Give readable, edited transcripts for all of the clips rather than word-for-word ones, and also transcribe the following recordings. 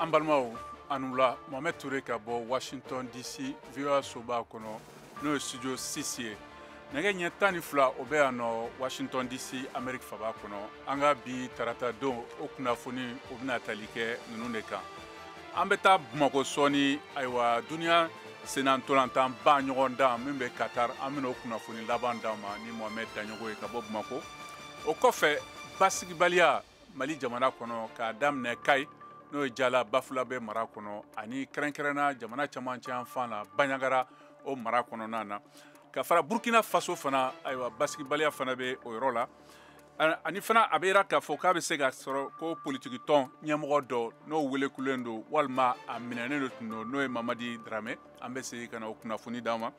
An balimaw an wula Mohamed Touré ka bɔ Washington DC VOA soba kɔnɔ n'o ye studio 6 ye. Nɛgɛ ɲɛ 12 o bɛ yan nɔ Washington DC Amérique faba kɔnɔ. An ka bi tarata don o kunnafoni o bɛna tali kɛ ninnu de kan. An bɛ taa Bamakɔ sɔɔni ayiwa duniya senantolantan ba ɲɔgɔn dan min bɛ Qatar an bɛna o kunnafoni laban d'aw ma ni Mohamed Daɲogo ye ka bɔ Bamakɔ. O kɔfɛ basigibaliya Mali jamana kɔnɔ k'a daminɛ Kayi n'o ye Jala Bafulabe mara kɔnɔ ani kɛrɛnkɛrɛnna jamana camancɛ yan fan na Banɲagara o mara kɔnɔna na ka fara Burkina Faso fana ayiwa basigibaliya fana bɛ o yɔrɔ la ani fana a bɛ yira k'a fɔ k'a bɛ se ka sɔrɔ ko politiki tɔn ɲɛmɔgɔ dɔ n'o welekulen don walima a minɛnen tun don n'o ye Mamadi Dramé an bɛ segin ka na o kunnafoni d'an ma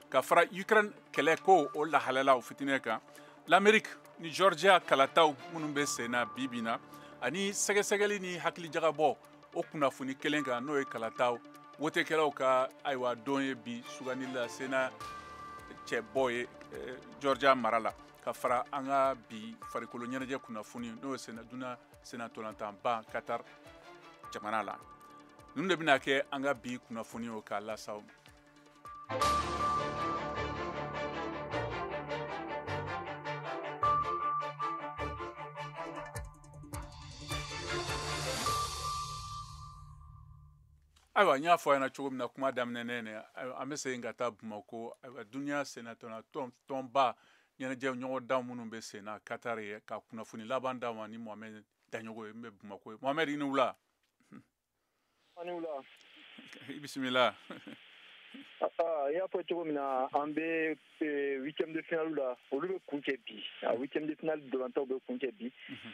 ka fara Ukraine kɛlɛ ko o lahalala o fitinin kan l'Amérique ni Georgia kalataw minnu bɛ sen na bi na ani sɛgɛsɛgɛli ni hakilijagabɔ o kunnafoni kelen kan n'o ye kalataw wotekɛlaw ka ayiwa don ye bi sugandili la sena cɛbɔ ye Georgia mara la ka fara an ka bi farikolo ɲɛnajɛ kunnafoni n'o ye duna senatolantanba Qatar jamana la ninnu de bɛna kɛ an ka bi kunnafoni o k'a lasaw. Ayiwa n y'a fɔ a ɲɛna cogo min na kuma daminɛ an bɛ segin ka taa Bamakɔ ayiwa duniya senatɔnba ɲɛnajɛ ɲɔgɔn dan minnu bɛ sen na Qatar ye ka kunnafoni laban d'aw ma ni Mohamed Daɲogo ye n bɛ Bamakɔ ye. Mohamed i ni wula. Ani wula. I bisimila. I y'a fɔ cogo min na an bɛ huitième de finale la olu bɛ kun cɛ bi huitième de finale dolantanw bɛ kun cɛ bi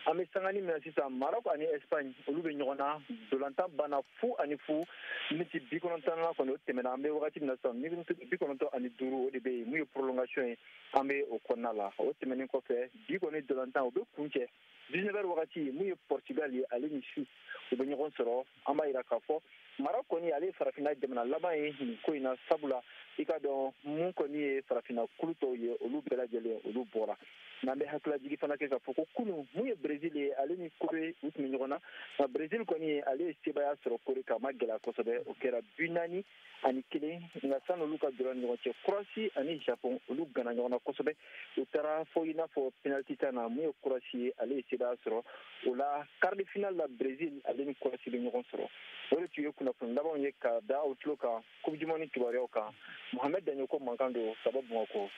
an bɛ sangani min na sisan Maroc ani Espagne olu bɛ ɲɔgɔn na dolantan banna 0-0 miniti 90 kɔni o tɛmɛna an bɛ wagati min na sisan miniti 95 o de bɛ yen mun ye prolongation ye an bɛ o kɔnɔna la o tɛmɛnen kɔfɛ bi kɔni dolantan o bɛ kun cɛ 19h wagati mun ye Portugal ye ale ni Suisse u bɛ ɲɔgɔn sɔrɔ an b'a jira k'a fɔ Maroc kɔni ale ye farafinna jamana laban ye nin ko in na sabula i ka dɔn mun kɔni ye farafinna kulu tɔw ye olu bɛɛ lajɛlen olu bɔra n'an bɛ hakilajigi fana kɛ k'a fɔ ko kunun mun ye Brésil ye ale ni Kore u tun bɛ ɲɔgɔn na nka Brésil kɔni ale ye sebaya sɔrɔ Kore kan a ma gɛlɛya kosɛbɛ o kɛra 4-1 nka sanni olu ka donna ni ɲɔgɔn cɛ Croatie ani Japon olu gana ɲɔgɔn na kosɛbɛ u taara fɔ i n'a fɔ penalty tan na mun ye Croatie ye ale ye sebaya sɔrɔ o la quart de finale la Brésil ale ni Croatie bɛ ɲɔgɔn sɔrɔ o de tun ye kunnafoni labanw ye ka da aw tulo kan Coupe du Monde kibaruyaw kan Mohamed Daɲogo mankan don ka bɔ Bamakɔ.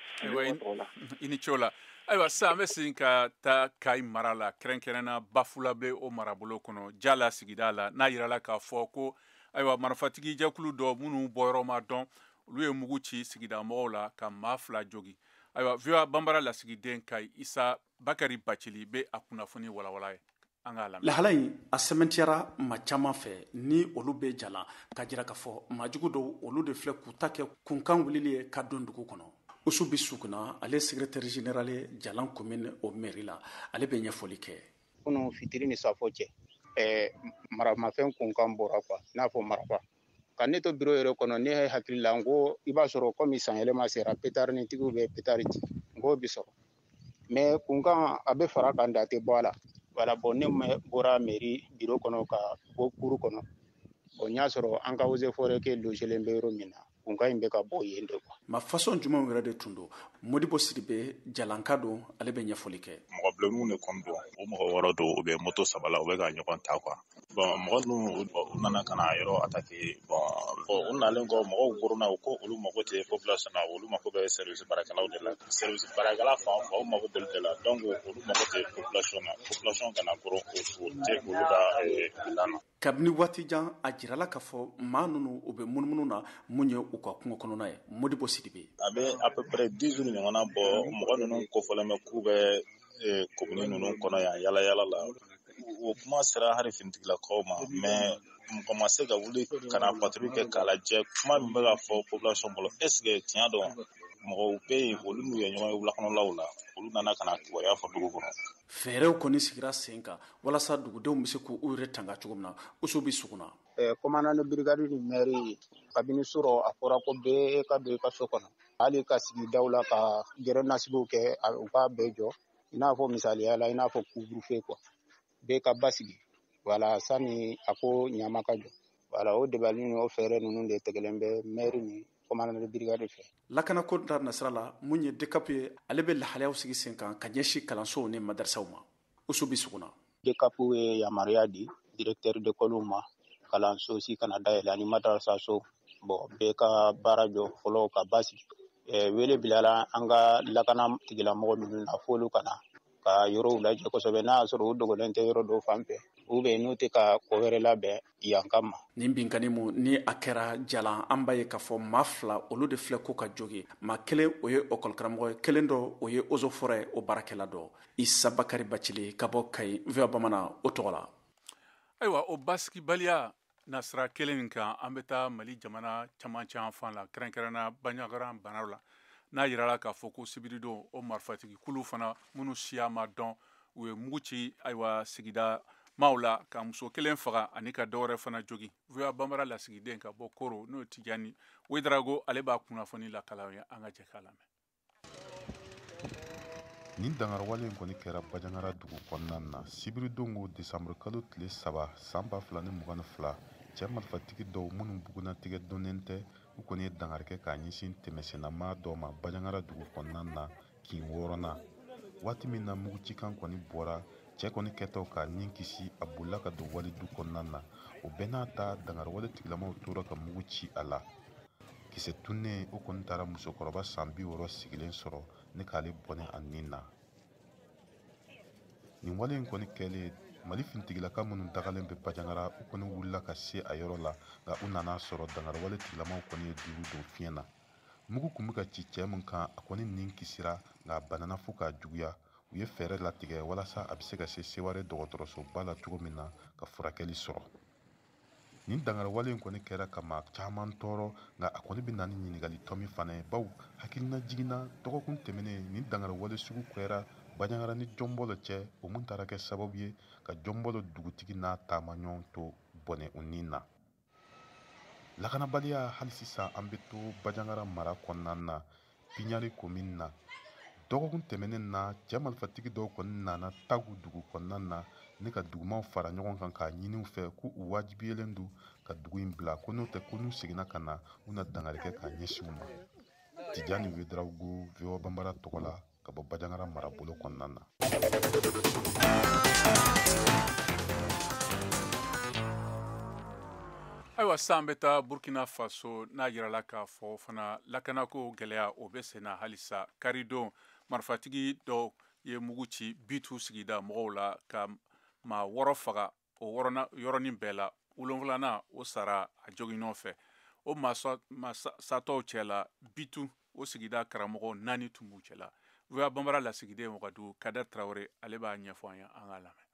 I ni ce la ayiwa sisan an bɛ segin ka taa Kayi mara la kɛrɛnkɛrɛnna Bafulabe o marabolo kɔnɔ Jala sigida la n'a yirala k'a fɔ ko ayiwa marifatigi jɛkulu dɔ minnu bɔyɔrɔ ma dɔn olu ye mugu ci sigida mɔgɔw la ka maa 2 jogi ayiwa VOA banbara lasigiden Kayi Isa Bakari Bacili bɛ a kunnafoni walawala ye. Lahala in a sɛmɛntiyara maa caman fɛ ni olu bɛ Jala ka jira k'a fɔ maajugu dɔw olu de filɛ k'u ta kɛ kunkan wulili ye ka don dugu kɔnɔ. Usubi Sukuna ale secrétaire général Jalan commune o mairie la ale bɛ ɲɛfɔli kɛ. Kunu fitiri ni safo cɛ maramafɛn kunkan bɔra quoi n'a fɔ maraba ka ne to bureau yɛrɛ kɔnɔ ne hakili la n ko i b'a sɔrɔ comme san yɛlɛma sera pétard ni tigiw bɛ pétard ci n ko bi sɔrɔ mais kunkan a bɛ fara kan da tɛ bɔ a la voilà bon ne bɔra mairie bureau kɔnɔ ka bɔ cour kɔnɔ bon n y'a sɔrɔ an ka eaux et forêts kɛ logelen bɛ yɔrɔ min na kunkan in bɛ ka bɔ yen de quoi. Ma façon jumɛn wɛrɛ de tun don Modibo Sidibe Jalanka don ale bɛ ɲɛfɔli kɛ. Mɔgɔ bilenninw de kɔni don o mɔgɔ wɔɔrɔ don u bɛ moto 3 la u bɛ ka ɲɔgɔn ta quoi bon mɔgɔ ninnu u nana ka na yɔrɔ attaquer bon u nalen kɔ mɔgɔw goronna u ko olu mago tɛ population na olu mago bɛ service baarakɛlaw de la service baarakɛla fan o fan mago bɛ de la donc olu mago tɛ population na population kana goron o tɛ olu ka plan na. Kabini waati jan a jirala k'a fɔ maa ninnu u bɛ munumunu na mun ye u ka kungo kɔnɔna ye Modibo Sidibe. A bɛ à peu près 10 jours ɲɔgɔnna bɔ mɔgɔ ninnu kofɔlen bɛ k'u bɛ commune ninnu kɔnɔ yan yala yala la o kuma sera hali finitigilakaw ma mais mɔgɔ ma se ka wuli ka na patrouille kɛ k'a lajɛ kuma min bɛ ka fɔ population bolo est ce que tiɲɛ dɔn mɔgɔw bɛ yen olu n'u ye ɲɔgɔn ye wulakɔnɔlaw la olu nana ka na kibaruya fɔ dugu kɔnɔ. Fɛɛrɛw kɔni sigira sen kan walasa dugudenw bɛ se k'u yɛrɛ tanga cogo min na Usubi Sukuna. Commandant de brigade ni mairie kabini sɔrɔ a fɔra ko bɛɛ ka don i ka so kɔnɔ hali ka sigidaw la ka gɛrɛ nasigiw kɛ u k'a bɛɛ jɔ i n'a fɔ misaliya la i n'a fɔ couvre-feu quoi bɛɛ ka basigi wala sani a ko ɲama ka jɔ wala o dabali ni o fɛɛrɛ ninnu de tigɛlen bɛ maire ni commandant de brigade fɛ. lakana ko da nasira la mun ye DCAP ye ale bɛ lahalayaw sigi sen kan ka ɲɛsin kalansow ni madrasaw ma. Usu bi suguna. DCAP ye yamaruya di directeur d'école ma kalanso si kana dayɛlɛ ani madrasa so bon bɛɛ ka baara jɔ fɔlɔ ka basi wele bilala an ka lakana tigilamɔgɔ ninnu na folu kana ka yɔrɔw lajɛ kosɛbɛ n'a y'a sɔrɔ u dogolen tɛ yɔrɔ dɔw fan fɛ n'u tɛ ka ko wɛrɛ labɛn yan kama. Nin binkani mu ni a kɛra jalan an b'a ye k'a fɔ maa 2 olu de filɛ ko ka jogi maa 1 o ye ɔkɔlikaramɔgɔ ye 1 dɔ o ye ozo forêt o baarakɛla dɔ Isa Bakari Bacili ka bɔ Kayi VOA Bamanan o tɔgɔ la. Ayiwa o basigibaliya nasira kelen nin kan an bɛ taa Mali jamana camancɛ fan la kɛrɛnkɛrɛnna Bandiagara banaw la n'a yirala k'a fɔ ko sibiridon o marifatigi kulu fana minnu siya ma dɔn u ye mugu ci ayiwa sigida maaw la ka muso 1 faga ani ka dɔwɛrɛ fana jogi VOA Bambara lasigiden ka bɔ Koro n'o Tijani Wederago ale b'a kunnafoni lakalaw ye an ka jɛ k'a lamɛn. Nin dangarwale in kɔni kɛra Bandiagara dugu kɔnɔna na sibiridongo Desanburu kalo tile 3 san 2022 cɛ marifatigi dɔw minnu bugunatigɛ donnen tɛ u kɔni ye dangari kɛ k'a ɲɛsin tɛmɛsennama dɔ ma Bandiagara dugu kɔnɔna na kin 6nan waati min na mugucikan kɔni bɔra cɛ kɔni kɛtɔ ka nin kisi a bolila ka don wali du kɔnɔna na o bɛɛ n'a ta dangarwale tigilamaw tora ka mugu ci a la kisɛ tunnen o kɔni taara musokɔrɔba san 60 sigilen sɔrɔ ne k'ale bɔnɛ a nin na nin wale in kɔni kɛlen Mali fintigilaka minnu dagalen bɛ Bandiagara u kɔni wulila ka se a yɔrɔ la nka u nana sɔrɔ dangarwale tigilamaw kɔni ye duuru don fiɲɛ na mugu kun bɛ ka ci cɛ min kan a kɔni nin kisira nka a banana fo k'a juguya u ye fɛɛrɛ latigɛ walasa a bɛ se ka se Seware dɔgɔtɔrɔsoba la cogo min na ka furakɛli sɔrɔ nin dangarwale in kɔni kɛra ka maa caman tɔɔrɔ nka a kɔni bɛ na ni ɲininkali tɔmi fana ye baw hakilina jiginna dɔgɔkun tɛmɛnen nin dangarwale sugu kɛra Bandiagara ni Jɔnbɔlɔ cɛ o mun taara kɛ sababu ye ka Jɔnbɔlɔ dugutigi n'a taama ɲɔgɔn to bɔnɛ u nin na lakanabaliya hali sisan an bɛ to Bandiagara mara kɔnɔna na Piɲari commune na dɔgɔkun tɛmɛnen na cɛ marifatigi dɔw kɔni nana Tagu dugu kɔnɔna na ne ka dugumaw fara ɲɔgɔn kan k'a ɲini u fɛ k'u wajibiyelen don ka dugu in bila ko n'o tɛ ko n'u seginna ka na u na dangari kɛ k'a ɲɛsin u ma Tijani Wederago VOA Bambara tɔgɔ la ka bɔ Bandiagara marabolo kɔnɔna na. Ayiwa san bɛ taa Burkina Faso n'a yirala k'a fɔ fana lakanako gɛlɛya o bɛ senna halisa karidon marifatigi dɔw ye mugu ci Bitu sigida mɔgɔw la ka maa 6 faga o yɔrɔnin bɛɛ la 7nan o sara a jogi ɲɔgɔn fɛ o maa satɔw cɛ la Bitu o sigida karamɔgɔ 4 tun b'u cɛ la VOA Bambara lasigiden Wagadugu Kader Traoré ale b'a ɲɛfɔ an ye an ka lamɛn.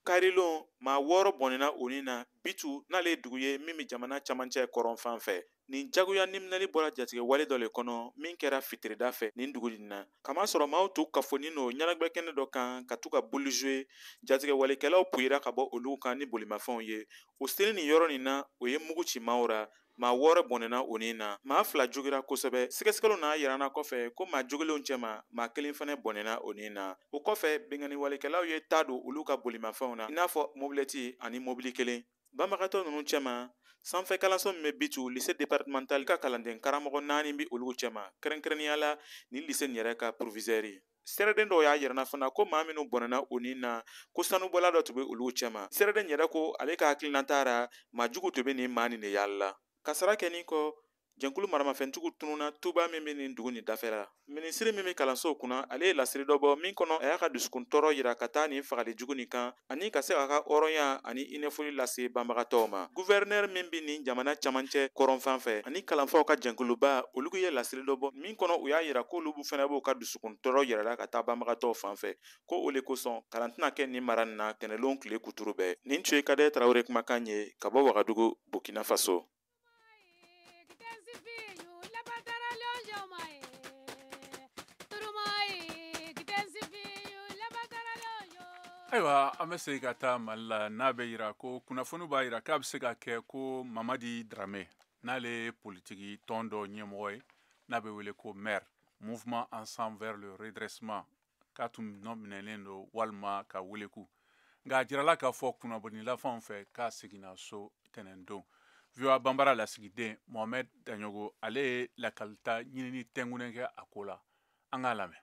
Karilon maa 6 bɔnɛna o nin na Bitu n'ale ye dugu ye min bɛ jamana camancɛ kɔrɔn fan fɛ nin jagoya niminali bɔra jatigɛ wale dɔ le kɔnɔ min kɛra fitirida fɛ nin dugu nin na kamasɔrɔ maaw tu kafoni n'o ɲɛnagwɛ kɛnɛ dɔ kan ka tu ka boli jouer jatigɛ walekɛlaw puyira ka bɔ olu kan ni bolimafɛnw ye o seli nin yɔrɔ nin na o ye mugu ci maaw ra maa 6 bɔnɛna o nin na maa 2 jogira kosɛbɛ sɛgɛsɛgɛliw n'a yirana kɔfɛ ko maa jogilenw cɛma maa 1 fana bɔnɛna o nin na o kɔfɛ bengani walekɛlaw ye taa don olu ka bolimafɛnw na i n'a fɔ mobilɛti ani mobili 1 banbagatɔ ninnu cɛma sanfɛ kalanso min bɛ Bitu lycée départemental ka kalanden karamɔgɔ 4 bɛ olu cɛma kɛrɛnkɛrɛnnenya la ni lycée nin yɛrɛ ka proviseur sɛrɛden dɔw y'a yirana fana ko maa minnu bɔnɛna o nin na ko sanubɔla dɔ tun bɛ olu cɛma sɛrɛden yɛrɛ ko ale ka hakilinata ra maa jugu tun bɛ nin maa nin de yala kasara kɛnin kɔ jɛnkulu maramafɛntigiw tununa tuba min bɛ nin dugu nin dafɛla minisiri min bɛ kalansow kunna ale ye lasiri dɔ bɔ min kɔnɔ a y'a ka dusukun tɔɔrɔ yira ka taa nin fagali jugu nin kan ani ka se k'a ka hɔrɔnya ani ɲɛnɛfoli lase banbagatɔw ma gouverneur min bɛ nin jamana camancɛ kɔrɔn fan fɛ ani kalanfaw ka jɛnkuluba olu ye lasiri dɔ bɔ min kɔnɔ u y'a yira k'olu fana b'u ka dusukun tɔɔrɔ yirala ka taa banbagatɔw fan fɛ ko o le kosɔn kalan tɛna kɛ nin mara nin na tɛnɛlon tile kuturu bɛɛ nin tun ye Kader Traoré kumakan ye ka bɔ Wagadugu Burkina Faso. Ayiwa an bɛ segin ka taa Mali la n'a bɛ yira ko kunnafoni b'a yira k'a bɛ se ka kɛ ko Mamadi Dramé n'ale ye politiki tɔn dɔ ɲɛmɔgɔ ye n'a bɛ wele ko maire mouvement ensemble vers le redressement k'a tun nɔ minɛlen don walima ka weleku nka a jirala k'a fɔ kunnabonila fɛnw fɛ k'a seginna so tɛnɛn don VOA Bambara lasigiden Mohamed Daɲogo ale ye lakalita ɲinini tɛnkunen kɛ a ko la an k'a lamɛn.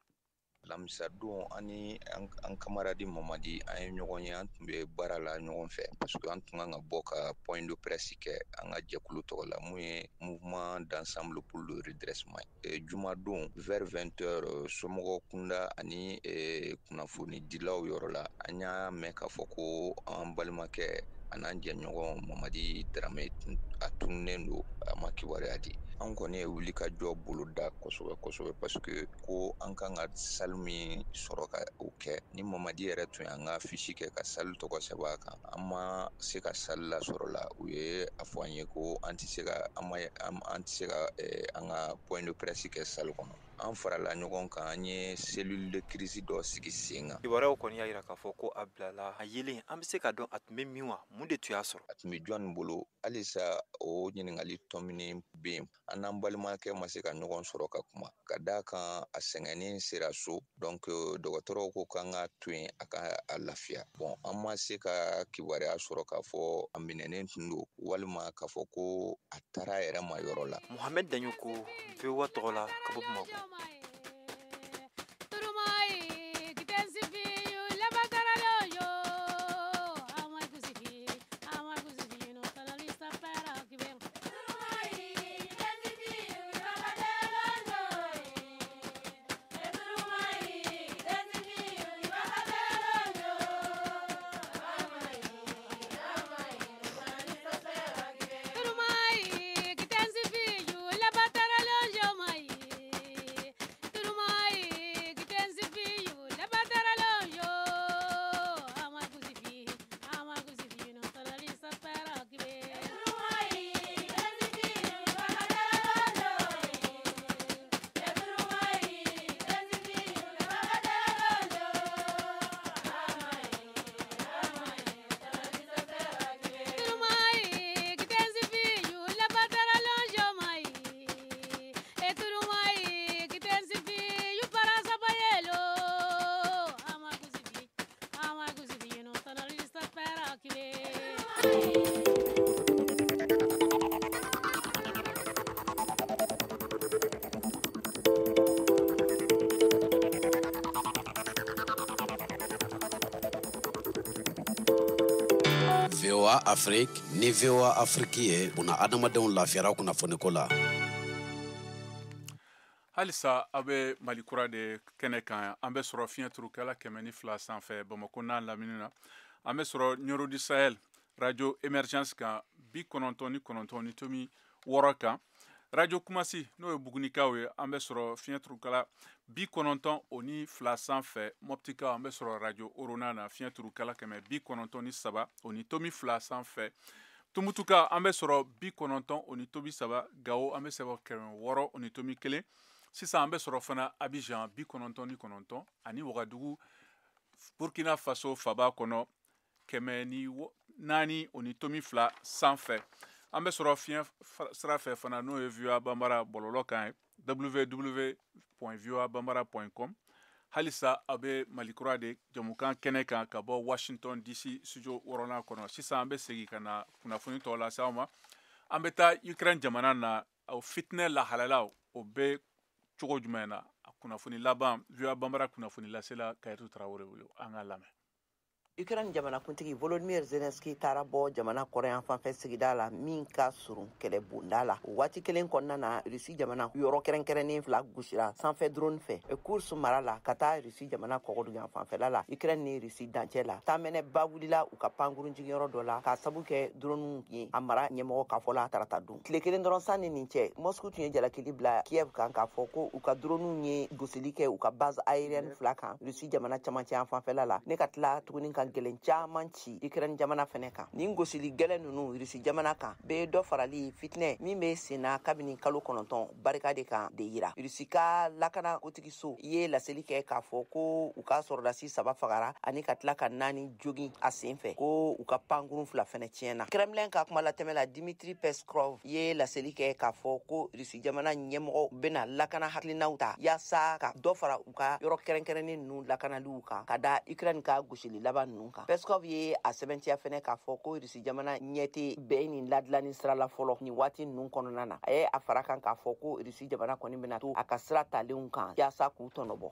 Lamisa don ani an kamaradi Mamadi an ye ɲɔgɔn ye an tun bɛ baara la ɲɔgɔn fɛ parce que an tun kan ka bɔ ka point de presse kɛ an ka jɛkulu tɔgɔ la mun ye mouvement d'ensemble pour le redressement juma don vers 20h somɔgɔ kunda ani kunnafoni dilaw yɔrɔ la an y'a mɛn k'a fɔ ko an balimakɛ an'an jɛɲɔgɔn Mamadi Darame a tununnen don a ma kibaruya di. An kɔni ye wuli ka jɔ bolo da kosɛbɛ parce que ko an kan ka salle min sɔrɔ ka o kɛ ni Mamadi yɛrɛ tun y'an ka fiche kɛ ka salle tɔgɔ sɛbɛn a kan an ma se ka salle lasɔrɔ la u ye a fɔ an ye ko an tɛ se ka an ka point de presse kɛ salle kɔnɔ. An farala ɲɔgɔn kan an ye cellule de crise dɔ sigi sen kan. Kibaruyaw kɔni y'a yira k'a fɔ ko a bilala a yelen an bɛ se ka dɔn a tun bɛ min wa mun de tun y'a sɔrɔ a tun bɛ jɔnni bolo halisa o ɲininkali tɔmini bɛ yen an n'an balimakɛ ma se ka ɲɔgɔn sɔrɔ ka kuma ka d'a kan a sɛgɛnnen sera so donc dɔgɔtɔrɔw ko k'an ka to yen a ka a lafiya bon an ma se ka kibaruya sɔrɔ k'a fɔ a minɛnen tun don walima k'a fɔ ko a taara a yɛrɛ ma yɔrɔ la. Mohamed Daɲogo VOA tɔgɔ la ka bɔ Bamakɔ. VOA Afrique ni VOA Afrique ye buna adamadenw lafiyara kunnafoniko la. Halisa a bɛ Mali kura de kɛnɛ kan an bɛ sɔrɔ fiɲɛ turukɛla 102 sanfɛ Bamako n'a lamini na an bɛ sɔrɔ Nioro du Sahel radio Emergence kan 99.6 kan radio Kumasi n'o ye Bugunikaw ye an bɛ sɔrɔ fiɲɛ turukɛla 92 sanfɛ Moptikaw an bɛ sɔrɔ radio Orona na fiɲɛ turukɛla 93 o ni Tomi 2 sanfɛ Tumutuka an bɛ sɔrɔ 93 Gao an bɛ sɛbɛn 6 o ni Tomi 1 sisan an bɛ sɔrɔ fana Abidjan 99 ani Wagadugu Burkina Faso faba kɔnɔ 4 o ni Tomi 2 sanfɛ an bɛ sɔrɔ fiɲɛ sira fɛ fana n'o ye VOA Bambara bɔlɔlɔ kan ye www.voabambara.com halisa a bɛ Malikura de jamukan kɛnɛ kan ka bɔ Washington DC studio wɔɔrɔnan kɔnɔ sisan an bɛ segin ka na kunnafoni tɔw lase aw ma an bɛ taa Ukraine jamana na o fitinɛ lahalalaw o bɛ cogo jumɛn na a kunnafoni laban VOA Bambara kunnafoni lasela Kayitu Tarawele bolo an ka lamɛn. Ukraine jamanakuntigi Volodymyr Zelensky taara bɔ jamana kɔrɔyan fanfɛ sigida la min ka surun kɛlɛbonda la waati kelen kɔnɔna na Rusi jamana yɔrɔ kɛrɛnkɛrɛnnen fila gosira sanfɛ drone fɛ course mara la ka taa Rusi jamana kɔgɔdugan fanfɛla la Ukraine ni Rusi dancɛ la taamɛnɛba wulila u ka pankurun jigiyɔrɔ dɔ la ka sabu kɛ drone ye a mara ɲɛmɔgɔ ka fɔ la tarata dun tile kelen dɔrɔn sanni nin cɛ Moscow tun ye jalakili bila Kiev kan k'a fɔ ko u ka drone ye gosili kɛ u ka base aérienne fila kan Rusi jamana camancɛ fanfɛla la ne ka tila tuguni ka gɛlɛn caman ci Ukraine jamana fɛnɛ kan nin gosili gɛlɛn ninnu Rusi jamana kan bɛ dɔ farali fitinɛ min bɛ senna kabini kalo 9 barika de kan de yira Rusi ka lakana kotigiso ye laseli kɛ k'a fɔ ko u ka sɔrɔdasi 3 fagara ani ka tila ka 4 jogi a sen fɛ ko u ka pankurun 2 fɛnɛ tiɲɛna Kremlin ka kuma latɛmɛ la Dmitry Peskov ye laseli kɛ k'a fɔ ko Rusi jamana ɲɛmɔgɔ bɛna lakana hakilinaw ta yaasa ka dɔ fara u ka yɔrɔ kɛrɛnkɛrɛnnen ninnu lakanaliw kan ka da Ukraine ka gosili laban ninnu kan Peskov ye a sɛbɛntiya fɛnɛ k'a fɔ ko Rusi jamana ɲɛ tɛ bɛn ni ladilani sira la fɔlɔ ni waati ninnu kɔnɔna na a ye a fara kan k'a fɔ ko Rusi jamana kɔni bɛna to a ka sira talenw kan yaasa k'u tɔnɔbɔ.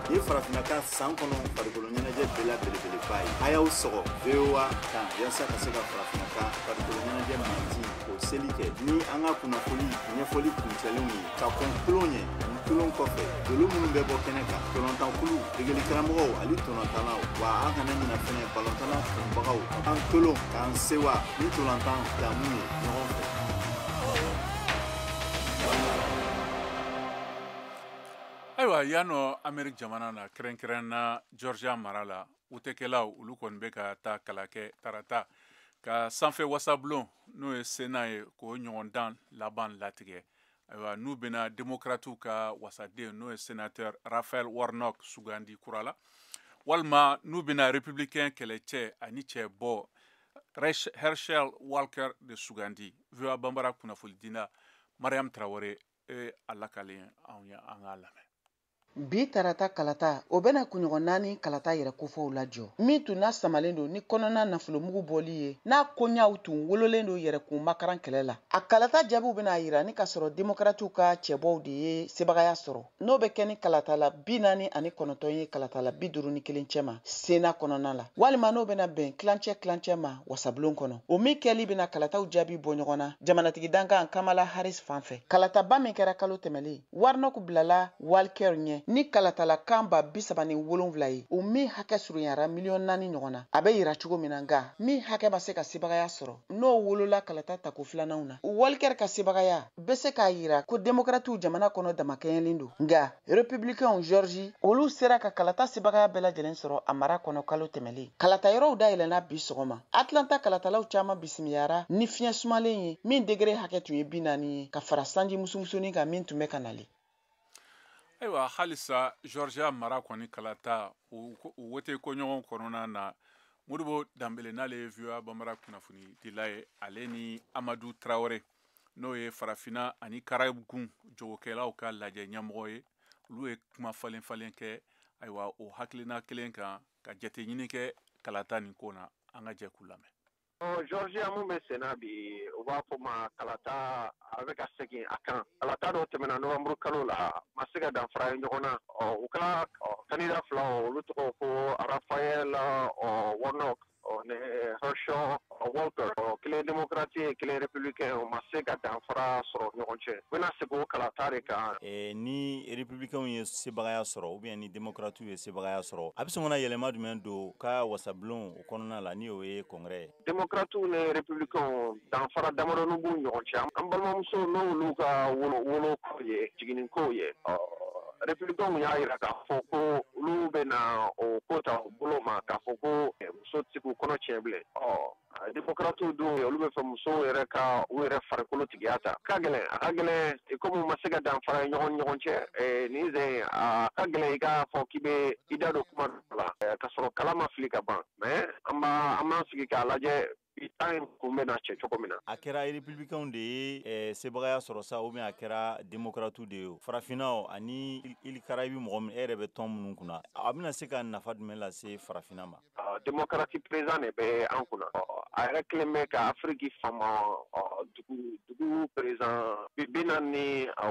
Ni farafinna san kɔnɔ farikolo ɲɛnajɛ bɛɛ la belebeleba ye a y'aw sɔgɔ VOA kan yaasa ka se ka farafinna farikolo ɲɛnajɛ manti o seli kɛ ni an ka kunnafoni ɲɛfɔli kuncɛlenw ye ka kɔn kulon ɲɛ ni kulon kɔfɛ dolu minnu bɛ bɔ kɛnɛ kan tɔlɔntankulu degeli karamɔgɔw ani tɔlɔntanaw wa an kana ɲina fɛnɛ balɔntana kunbagaw an tolon k'an sewa ni tɔlɔntan damu ye ɲɔgɔn fɛ. Ayiwa yanɔ Ameriki jamana na kɛrɛnkɛrɛn na Georgia mara la utekɛlaw olu kɔni bɛ ka taa kalakɛ tarata ka sanfɛ wasabulon n'o ye Sena ye k'o ɲɔgɔndan laban latigɛ. Ayiwa n'u bɛna démocrates ka wasaden n'o ye sénateur Raphael Warnock sugandi kura la walima n'u bɛna républicain kɛlɛcɛ ani cɛ bɔ Herschel Walker de sugandi. VOA Bambara kunnafoni dina Mariam Traoré a lakalen an k'a lamɛn. Bi tarata kalata o bena kunɲɔgɔn 4 kalata yɛrɛ kofɔw lajɔ min tun na samalen don ni kɔnɔna nafolomugu bɔli ye n'a koɲaw tun wololen don yɛrɛ kun makaran kɛlɛ la a kalata jaabiw bena yira ni ka sɔrɔ démocrates ka cɛbɔw de ye sebagaya sɔrɔ n'o bɛ kɛ ni kalata la 49 ye kalata la 51 cɛma Sena kɔnɔna la walima n'o bena bɛn kilancɛ ma wasabulon kɔnɔ o min kɛli bena kalataw jaabi bɔ ɲɔgɔn na jamanatigi dankan Kamala Harris fanfɛ kalataba min kɛra kalo tɛmɛlen Warnock bilala Walker ɲɛ ni kalatala kan ba 37 ye o min hakɛ surunyara $4 ɲɔgɔn na a bɛ yira cogo min na nga min hakɛ ma se ka sebagaya sɔrɔ n'o wolola kalata tako filanaw na Walker ka sebagaya bɛ se k'a yira ko démocrates jamana kɔnɔ damakɛɲɛlen don nga républicains Georgie olu sera ka kalata sebagaya bɛɛ lajɛlen sɔrɔ a mara kɔnɔ kalo tɛmɛlen kalata yɔrɔw dayɛlɛnna bi sɔgɔma Atlanta kalatalaw caman bisimiyara ni fiɲɛ sumalen ye min degré hakɛ tun ye 40 ye ka fara sanji musumusunin kan min tun bɛ ka nali. Ayiwa halisa Georgia mara kɔni kalata o wote koɲɔgɔn kɔnɔna na Modibo Dambele n'ale ye VOA Bambara kunnafoni dila ye ale ni Amadou Traoré n'o ye farafina ani karagun jagokɛlaw ka lajɛ ɲɛmɔgɔ ye olu ye kuma falen kɛ ayiwa o hakilina kelen kan ka jate ɲini kɛ kalata nin ko na an ka jɛ k'u lamɛn. Georgia mun bɛ senna bi u b'a fɔ ma kalata a bɛ ka segin a kan kalata dɔ tɛmɛna Novembre kalo la ma se ka danfara ye ɲɔgɔn na u ka candidat fila olu tɔgɔ ko Raphael Warnock ni Herschel Walker kelen démocrate ye kelen républicain o ma se ka danfara sɔrɔ ɲɔgɔn cɛ u bɛna segin o kalata de kan. Ni républicains ye sebagaya sɔrɔ ou bien ni démocrates ye sebagaya sɔrɔ a bɛ sɔn ka yɛlɛma jumɛn don ka wasabulon o kɔnɔna la ni o ye congrès. Démocrates ni républicains danfara damadɔnin b'u ɲɔgɔn cɛ an balimamuso n'olu ka wolo ko ye jiginni ko ye républicains y'a yira k'a fɔ ko olu bɛna o ko ta u bolo ma k'a fɔ ko muso tɛ k'u kɔnɔ tiɲɛ bilen démocrates dun olu bɛ fɛ musow yɛrɛ ka u yɛrɛ farikolo tigiya ta a ka gɛlɛn komi u ma se ka danfara ye ɲɔgɔn cɛ nin zɛn a ka gɛlɛn i k'a fɔ k'i bɛ i da don kuma dɔ la ka sɔrɔ kala ma fili ka ban mais an b'an sigi k'a lajɛ an kun bɛna cɛ cogo min na. A kɛra républicains de ye sebagaya sɔrɔ sa ou bien a kɛra démocrates de ye farafinaw ani ili karabi mɔgɔ min e yɛrɛ bɛ tɔn minnu kunna a bɛna se ka nafa jumɛn lase farafina ma. Démocrate président de bɛ an kunna a yɛrɛ kelen bɛ ka Afiriki fama dugu président 47 a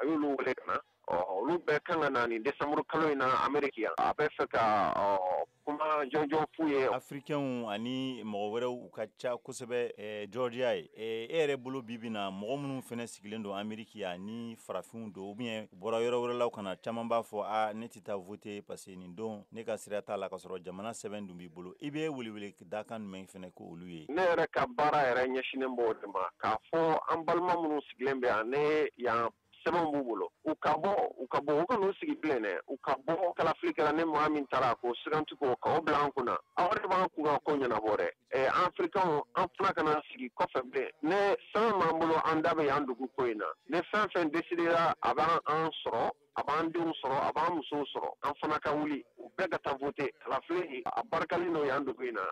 y'olu wele ka na olu bɛɛ kan ka na nin décembre kalo in na Amérique yan a bɛ fɛ ka kuma jɔnjɔn f'u ye. Africains ani mɔgɔ wɛrɛw u ka ca kosɛbɛ Georgia ye e yɛrɛ bolo bi na mɔgɔ minnu fɛnɛ sigilen don Amérique yan ni farafinw don ou bien bɔra yɔrɔ wɛrɛ la kana caman b'a fɔ ne tɛ taa voter parce que nin don ne ka sira t'a la ka sɔrɔ jamana sɛbɛn dun b'i bolo i bɛ welewele dakan jumɛn fɛnɛ ko olu ye. Ne yɛrɛ ka baara yɛrɛ ɲɛsinnen b'o de ma k'a fɔ an balima minnu sigilen bɛ yan ne yan sɛbɛn b'u bolo u ka bɔ u ka n'u sigi bilen dɛ u ka bɔ kalafili kɛra ne maa min taara k'o siganti k'o bila an kunna aw de b'an kun ka ko ɲɛnabɔ dɛ an Africains an fana kana sigi kɔfɛ bilen ne fɛn m'an bolo an da bɛ yan dugu ko in na ne fɛn fɛn décidera a b'an sɔrɔ a b'an denw sɔrɔ a b'an musow sɔrɔ an fana ka wuli u bɛɛ ka taa vote kalafili a barikalen n'o y'an dugu in na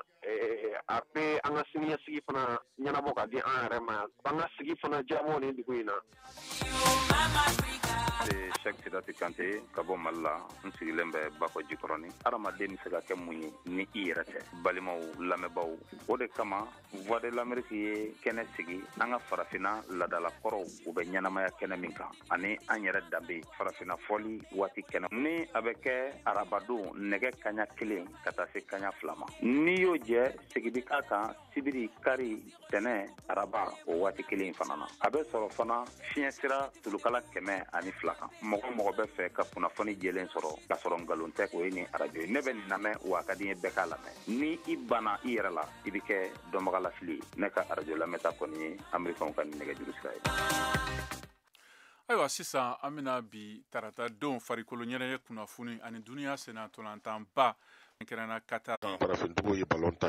a bɛ an ka siniɲɛsigi fana ɲɛnabɔ ka di an yɛrɛ ma an ka sigi fana diyago nin dugu in na. Cheikh Sidati Kante ka bɔ Mali la n sigilen bɛ Bakɔ Jikɔrɔni. Adamaden bɛ se ka kɛ mun ye ni i yɛrɛ tɛ. Balimaw lamɛnbaaw o de kama Voix de l'Amérique ye kɛnɛ sigi an ka farafinna ladalakɔrɔw u bɛ ɲɛnamaya kɛnɛ min kan ani an yɛrɛ danbe farafinna fɔli waati kɛnɛ ni a bɛ kɛ arabadon nɛgɛ kaɲa 1 ka taa se kaɲa 2 ma. N'i y'o jɛ sigidi k'a kan sibiri kari tɛnɛ araba o waati 1 fana na. A bɛ sɔrɔ fana fiɲɛ sira tulukala 102 kan. Mɔgɔ mɔgɔ bɛ fɛ ka kunnafoni jɛlen sɔrɔ ka sɔrɔ nkalon tɛ o ye ni arajo ye. Ne bɛ nin lamɛn wa a ka di n ye bɛɛ k'a lamɛn. Ni i banna i yɛrɛ la i bɛ kɛ dɔnbagalafili ye. Ne ka arajo lamɛnta kɔni ye Amerikɛnw ka nɛgɛjuru sira ye. Ayiwa sisan an bɛna bi tarata don farikolo ɲɛnajɛ kunnafoni ani duniya senna ntolantanba kɛrɛnna Qatar. Farafintigiw ye ballon ta